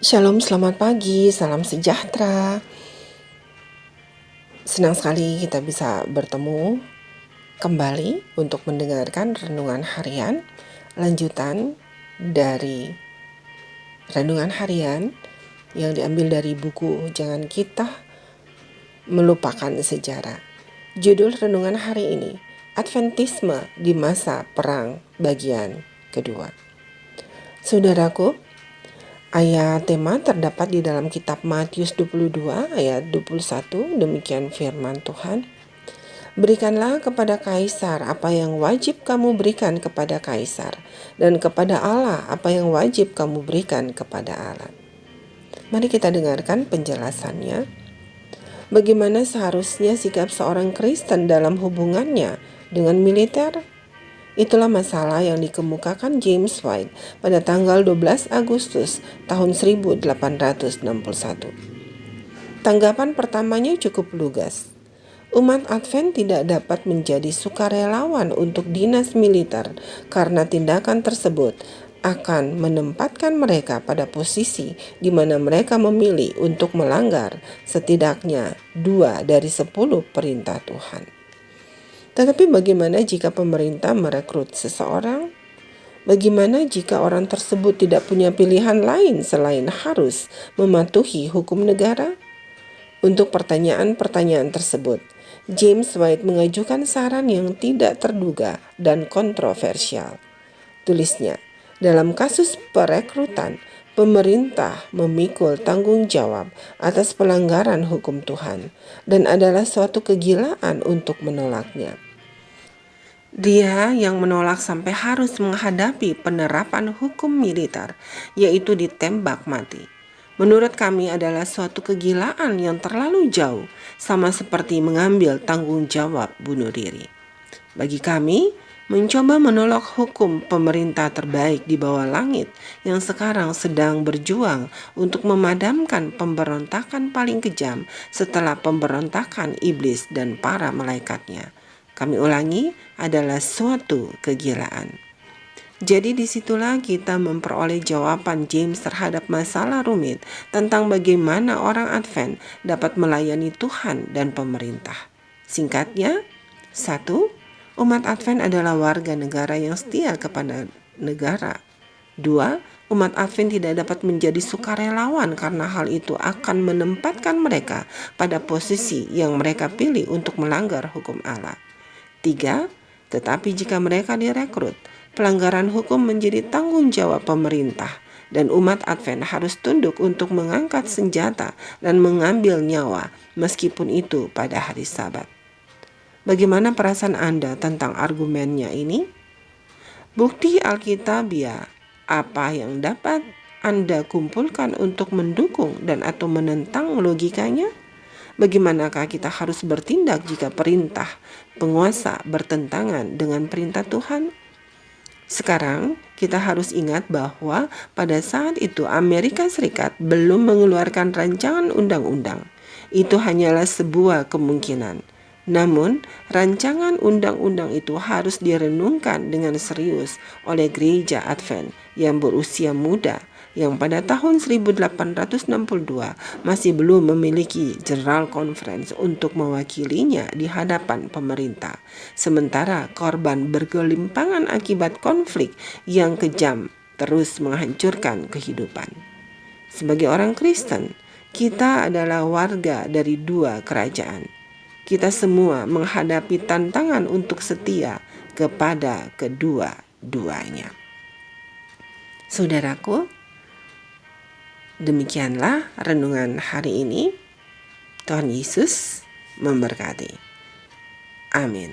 Shalom, selamat pagi, salam sejahtera. Senang sekali kita bisa bertemu kembali untuk mendengarkan renungan harian, lanjutan dari renungan harian yang diambil dari buku Jangan Kita Melupakan Sejarah. Judul renungan hari ini, Adventisme di Masa Perang bagian kedua. Saudaraku, ayat tema terdapat di dalam kitab Matius 22 ayat 21, demikian firman Tuhan. Berikanlah kepada Kaisar apa yang wajib kamu berikan kepada Kaisar, dan kepada Allah apa yang wajib kamu berikan kepada Allah. Mari kita dengarkan penjelasannya. Bagaimana seharusnya sikap seorang Kristen dalam hubungannya dengan militer? Itulah masalah yang dikemukakan James White pada tanggal 12 Agustus tahun 1861. Tanggapan pertamanya cukup lugas. Umat Advent tidak dapat menjadi sukarelawan untuk dinas militer karena tindakan tersebut akan menempatkan mereka pada posisi di mana mereka memilih untuk melanggar setidaknya 2 dari 10 perintah Tuhan. Tetapi bagaimana jika pemerintah merekrut seseorang? Bagaimana jika orang tersebut tidak punya pilihan lain selain harus mematuhi hukum negara? Untuk pertanyaan-pertanyaan tersebut, James White mengajukan saran yang tidak terduga dan kontroversial. Tulisnya, dalam kasus perekrutan, pemerintah memikul tanggung jawab atas pelanggaran hukum Tuhan dan adalah suatu kegilaan untuk menolaknya. Dia yang menolak sampai harus menghadapi penerapan hukum militer, yaitu ditembak mati. Menurut kami adalah suatu kegilaan yang terlalu jauh, sama seperti mengambil tanggung jawab bunuh diri. Bagi kami, mencoba menolak hukum pemerintah terbaik di bawah langit yang sekarang sedang berjuang untuk memadamkan pemberontakan paling kejam setelah pemberontakan iblis dan para malaikatnya. Kami ulangi, adalah suatu kegilaan. Jadi disitulah kita memperoleh jawaban James terhadap masalah rumit tentang bagaimana orang Advent dapat melayani Tuhan dan pemerintah. Singkatnya, 1. Umat Advent adalah warga negara yang setia kepada negara. 2. Umat Advent tidak dapat menjadi sukarelawan karena hal itu akan menempatkan mereka pada posisi yang mereka pilih untuk melanggar hukum Allah. 3. Tetapi jika mereka direkrut, pelanggaran hukum menjadi tanggung jawab pemerintah dan umat Advent harus tunduk untuk mengangkat senjata dan mengambil nyawa meskipun itu pada hari Sabat. Bagaimana perasaan Anda tentang argumennya ini? Bukti Alkitabiah apa yang dapat Anda kumpulkan untuk mendukung dan atau menentang logikanya? Bagaimanakah kita harus bertindak jika perintah penguasa bertentangan dengan perintah Tuhan? Sekarang kita harus ingat bahwa pada saat itu Amerika Serikat belum mengeluarkan rancangan undang-undang. Itu hanyalah sebuah kemungkinan. Namun, rancangan undang-undang itu harus direnungkan dengan serius oleh gereja Advent yang berusia muda, yang pada tahun 1862 masih belum memiliki General Conference untuk mewakilinya di hadapan pemerintah. Sementara korban bergelimpangan akibat konflik yang kejam terus menghancurkan kehidupan. Sebagai orang Kristen, kita adalah warga dari dua kerajaan. Kita semua menghadapi tantangan untuk setia kepada kedua-duanya. Saudaraku, demikianlah renungan hari ini. Tuhan Yesus memberkati. Amin.